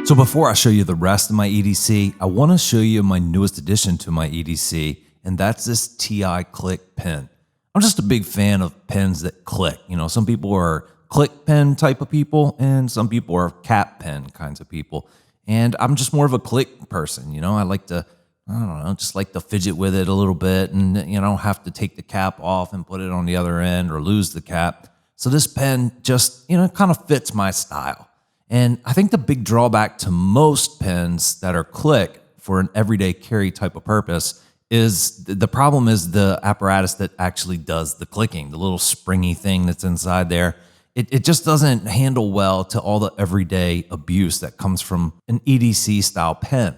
So before I show you the rest of my EDC, I want to show you my newest addition to my EDC, and that's this TI Click pen. I'm just a big fan of pens that click. You know, some people are click pen type of people, and some people are cap pen kinds of people. And I'm just more of a click person. You know, I like to, I don't know, just like to fidget with it a little bit, and you know, have to take the cap off and put it on the other end or lose the cap. So this pen just, you know, kind of fits my style. And I think the big drawback to most pens that are click for an everyday carry type of purpose is the problem is the apparatus that actually does the clicking, the little springy thing that's inside there. It just doesn't handle well to all the everyday abuse that comes from an EDC style pen.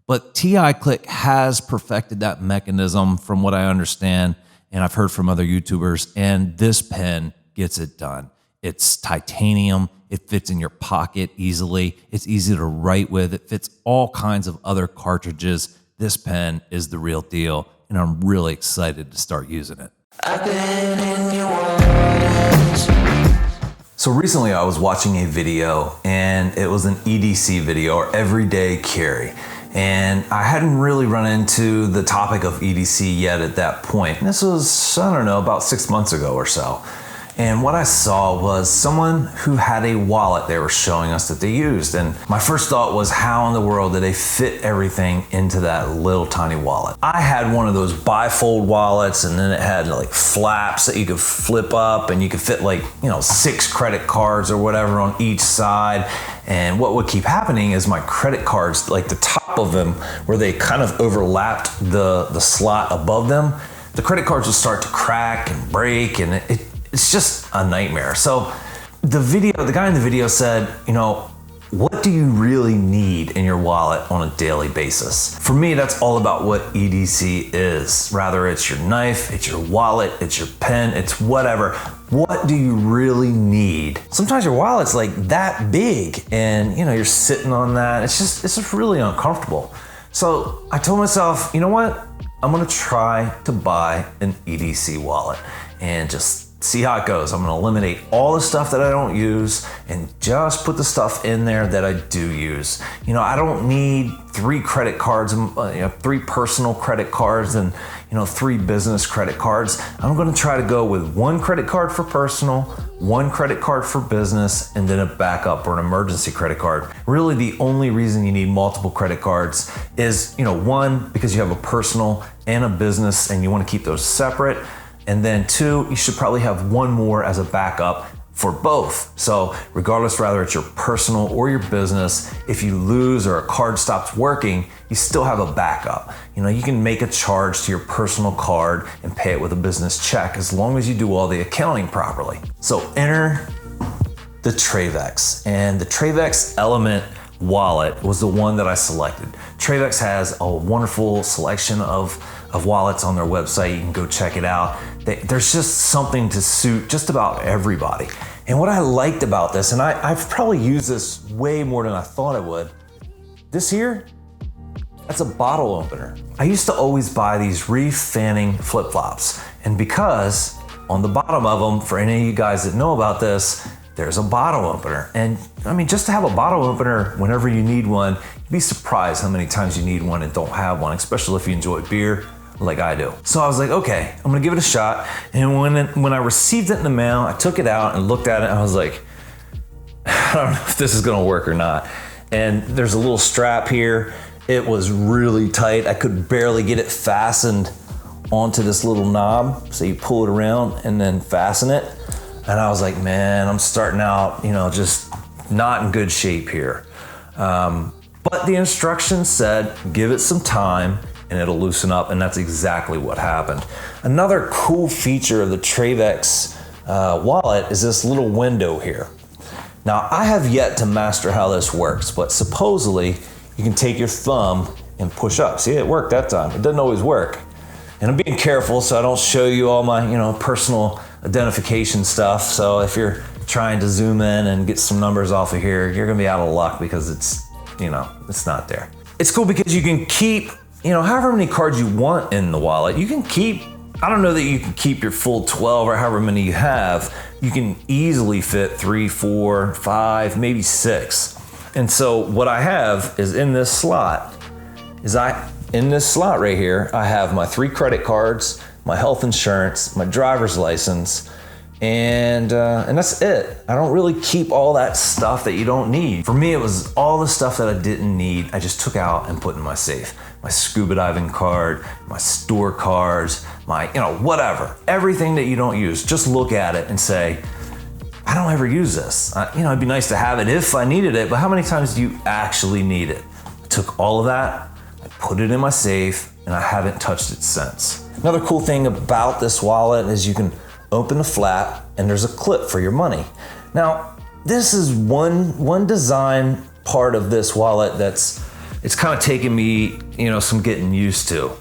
But TI Click has perfected that mechanism from what I understand, and I've heard from other YouTubers, and this pen gets it done. It's titanium. It fits in your pocket easily. It's easy to write with. It fits all kinds of other cartridges. This pen is the real deal, and I'm really excited to start using it. I've been in your waters. So recently I was watching a video, and it was an EDC video, or everyday carry. And I hadn't really run into the topic of EDC yet at that point. And this was, I don't know, about 6 months ago or so. And what I saw was someone who had a wallet they were showing us that they used. And my first thought was, how in the world did they fit everything into that little tiny wallet? I had one of those bifold wallets, and then it had like flaps that you could flip up, and you could fit like, you know, 6 credit cards or whatever on each side. And what would keep happening is my credit cards, like the top of them, where they kind of overlapped the slot above them, the credit cards would start to crack and break, and it's just a nightmare. So the guy in the video said, you know, what do you really need in your wallet on a daily basis? For me, that's all about what EDC is. Rather it's your knife, it's your wallet, it's your pen, it's whatever. What do you really need? Sometimes your wallet's like that big, and you know, you're sitting on that. It's just really uncomfortable. So I told myself, you know what? I'm gonna try to buy an EDC wallet and just see how it goes. I'm gonna eliminate all the stuff that I don't use and just put the stuff in there that I do use. You know, I don't need 3 credit cards, 3 personal credit cards and 3 business credit cards. I'm gonna try to go with 1 credit card for personal, 1 credit card for business, and then a backup or an emergency credit card. Really, the only reason you need multiple credit cards is, 1, because you have a personal and a business and you wanna keep those separate. And then 2, you should probably have 1 more as a backup for both. So regardless, whether it's your personal or your business, if you lose or a card stops working, you still have a backup. You can make a charge to your personal card and pay it with a business check as long as you do all the accounting properly. So enter the Travex, and the Travex Element wallet was the one that I selected. Travex has a wonderful selection of wallets on their website. You can go check it out. There's just something to suit just about everybody. And what I liked about this, and I've probably used this way more than I thought I would, this here, that's a bottle opener. I used to always buy these reef fanning flip-flops, and because on the bottom of them, for any of you guys that know about this, there's a bottle opener. And I mean, just to have a bottle opener whenever you need one, you'd be surprised how many times you need one and don't have one, especially if you enjoy beer like I do. So I was like, okay, I'm gonna give it a shot. And when I received it in the mail, I took it out and looked at it, and I was like, I don't know if this is gonna work or not. And there's a little strap here. It was really tight. I could barely get it fastened onto this little knob. So you pull it around and then fasten it. And I was like, man, I'm starting out, just not in good shape here. But the instructions said, give it some time and it'll loosen up, and that's exactly what happened. Another cool feature of the Travex wallet is this little window here. Now, I have yet to master how this works, but supposedly you can take your thumb and push up. See, it worked that time. It doesn't always work. And I'm being careful so I don't show you all my, personal identification stuff. So if you're trying to zoom in and get some numbers off of here, you're gonna be out of luck because it's not there. It's cool because you can keep, however many cards you want in the wallet. You can keep, I don't know that you can keep your full 12 or however many you have. You can easily fit 3, 4, 5, maybe 6. And so what I have is in this slot, in this slot right here, I have my 3 credit cards, my health insurance, my driver's license, and that's it. I don't really keep all that stuff that you don't need. For me, it was all the stuff that I didn't need, I just took out and put in my safe. My scuba diving card, my store cards, my, whatever. Everything that you don't use, just look at it and say, I don't ever use this. It'd be nice to have it if I needed it, but how many times do you actually need it? I took all of that, I put it in my safe, and I haven't touched it since. Another cool thing about this wallet is you can open the flap and there's a clip for your money. Now, this is one design part of this wallet it's kind of taken me, some getting used to,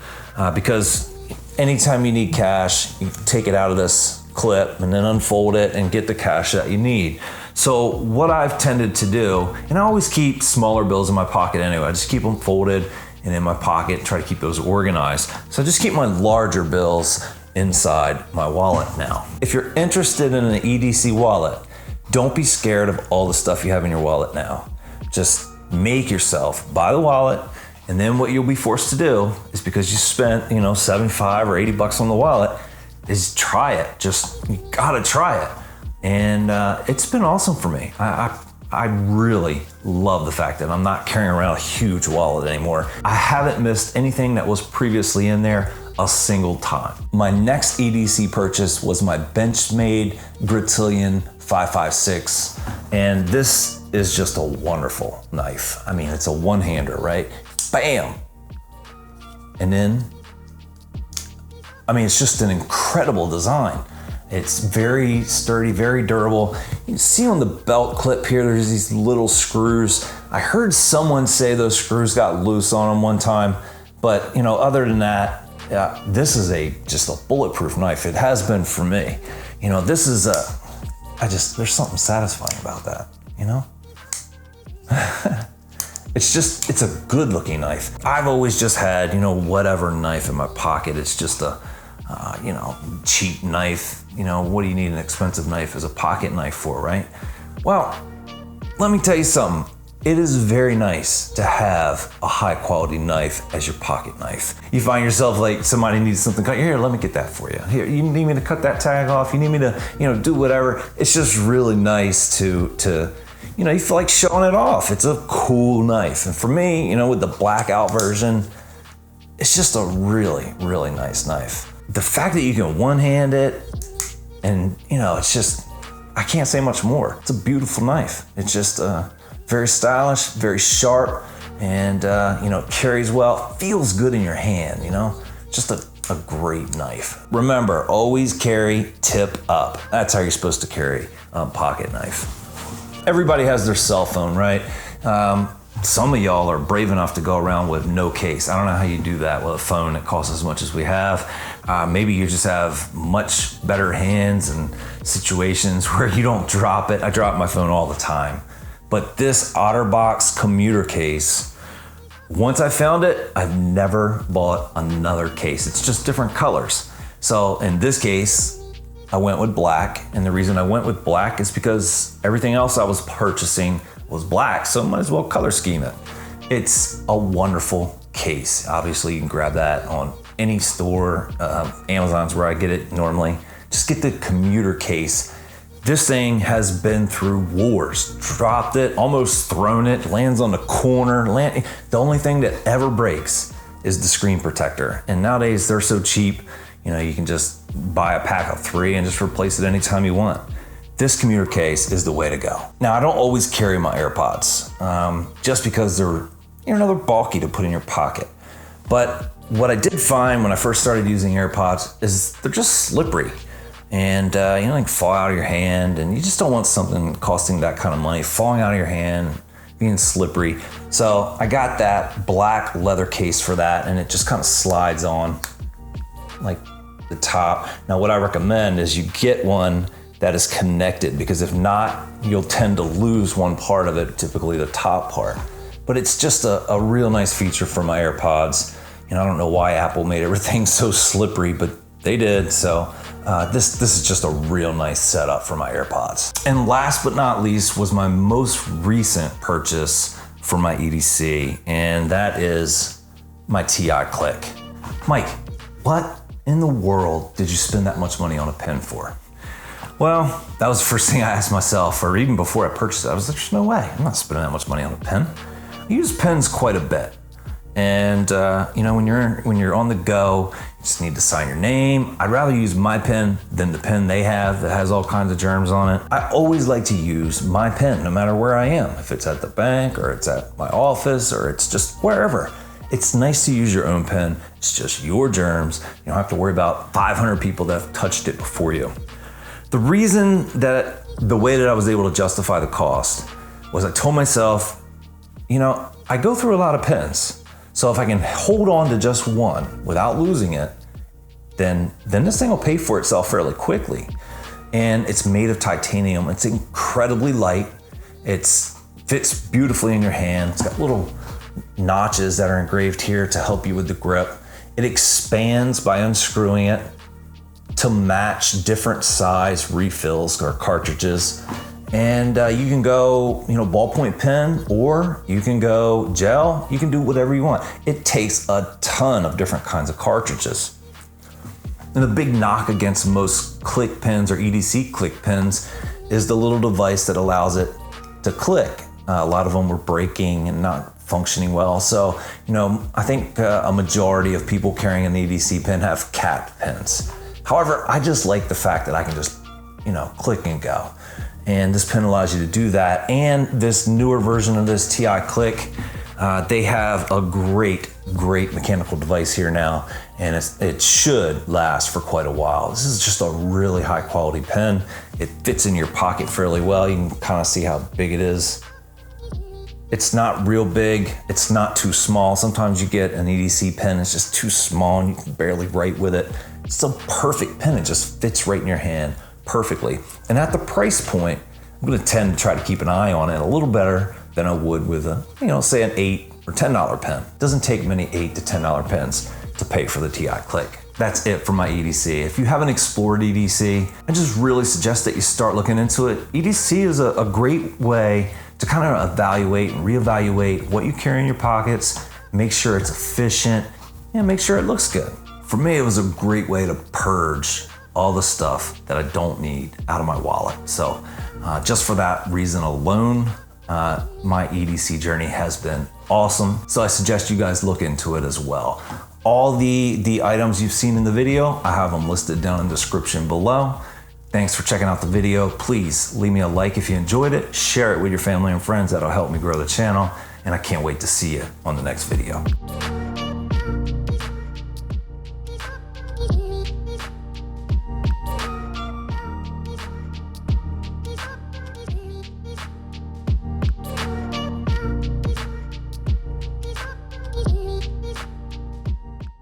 because anytime you need cash, you take it out of this clip and then unfold it and get the cash that you need. So what I've tended to do, and I always keep smaller bills in my pocket anyway, I just keep them folded and in my pocket, try to keep those organized. So I just keep my larger bills inside my wallet now. If you're interested in an EDC wallet, don't be scared of all the stuff you have in your wallet now. Just make yourself buy the wallet, and then what you'll be forced to do is, because you spent, $75 or $80 on the wallet, is try it. You gotta try it. And it's been awesome for me. I really love the fact that I'm not carrying around a huge wallet anymore. I haven't missed anything that was previously in there a single time. My next EDC purchase was my Benchmade Grattillion 556. And this is just a wonderful knife. I mean, it's a one-hander, right? Bam! And then, it's just an incredible design. It's very sturdy, very durable. You can see on the belt clip here, there's these little screws. I heard someone say those screws got loose on them one time, but other than that, this is just a bulletproof knife. It has been for me. This is there's something satisfying about that, It's a good looking knife. I've always just had, whatever knife in my pocket. It's just a, cheap knife. What do you need an expensive knife as a pocket knife for, right? Well, let me tell you something. It is very nice to have a high quality knife as your pocket knife. You find yourself like somebody needs something cut. Here, let me get that for you. Here, you need me to cut that tag off. You need me to, do whatever. It's just really nice to you feel like showing it off. It's a cool knife. And for me, with the blackout version, it's just a really, really nice knife. The fact that you can one-hand it and, it's just, I can't say much more. It's a beautiful knife. It's just very stylish, very sharp, and, carries well, feels good in your hand, Just a great knife. Remember, always carry tip up. That's how you're supposed to carry a pocket knife. Everybody has their cell phone, right? Some of y'all are brave enough to go around with no case. I don't know how you do that with a phone that costs as much as we have. Maybe you just have much better hands and situations where you don't drop it. I drop my phone all the time. But this OtterBox commuter case, once I found it, I've never bought another case. It's just different colors. So in this case, I went with black, and the reason I went with black is because everything else I was purchasing was black, so I might as well color scheme it. It's a wonderful case. Obviously, you can grab that on any store. Amazon's where I get it normally. Just get the commuter case. This thing has been through wars. Dropped it, almost thrown it, lands on the corner. The only thing that ever breaks is the screen protector. And nowadays, they're so cheap, you can just buy a pack of 3 and just replace it anytime you want. This commuter case is the way to go. Now, I don't always carry my AirPods, just because they're bulky to put in your pocket. But what I did find when I first started using AirPods is they're just slippery. And they can fall out of your hand, and you just don't want something costing that kind of money falling out of your hand, being slippery. So I got that black leather case for that, and it just kind of slides on like the top. Now, what I recommend is you get one that is connected, because if not, you'll tend to lose one part of it, typically the top part. But it's just a real nice feature for my AirPods. I don't know why Apple made everything so slippery, but they did. So this is just a real nice setup for my AirPods. And last but not least was my most recent purchase for my EDC, and that is my TI Click. Mike, what in the world did you spend that much money on a pen for? Well, that was the first thing I asked myself, or even before I purchased it. I was like, there's no way, I'm not spending that much money on a pen. I use pens quite a bit. And you know, when you're on the go, you just need to sign your name. I'd rather use my pen than the pen they have that has all kinds of germs on it. I always like to use my pen no matter where I am. If it's at the bank or it's at my office or it's just wherever. It's nice to use your own pen. It's just your germs. You don't have to worry about 500 people that have touched it before you. The reason that the way that I was able to justify the cost was I told myself, you know, I go through a lot of pens. So if I can hold on to just one without losing it, then this thing will pay for itself fairly quickly. And it's made of titanium. It's incredibly light. It fits beautifully in your hand. It's got little notches that are engraved here to help you with the grip. It expands by unscrewing it to match different size refills or cartridges. And you can go, you know, ballpoint pen, or you can go gel. You can do whatever you want. It takes a ton of different kinds of cartridges. And the big knock against most click pens or EDC click pens is the little device that allows it to click. A lot of them were breaking and not functioning well. So, you know, I think a majority of people carrying an EDC pen have capped pens. However, I just like the fact that I can just, you know, click and go. And this pen allows you to do that. And this newer version of this TI Click, they have a great mechanical device here now, and it should last for quite a while. This is just a really high quality pen. It fits in your pocket fairly well. You can kind of see how big it is. It's not real big. It's not too small. Sometimes you get an EDC pen, it's just too small and you can barely write with it. It's a perfect pen. It just fits right in your hand perfectly. And at the price point, I'm gonna tend to try to keep an eye on it a little better than I would with a, you know, say an $8 or $10 pen. It doesn't take many $8 to $10 pens to pay for the TI Click. That's it for my EDC. If you haven't explored EDC, I just really suggest that you start looking into it. EDC is a great way to kind of evaluate and reevaluate what you carry in your pockets, make sure it's efficient, and make sure it looks good. For me, it was a great way to purge all the stuff that I don't need out of my wallet. So just for that reason alone, my EDC journey has been awesome. So I suggest you guys look into it as well. All the items you've seen in the video, I have them listed down in the description below. Thanks for checking out the video. Please leave me a like if you enjoyed it. Share it with your family and friends. That'll help me grow the channel. And I can't wait to see you on the next video.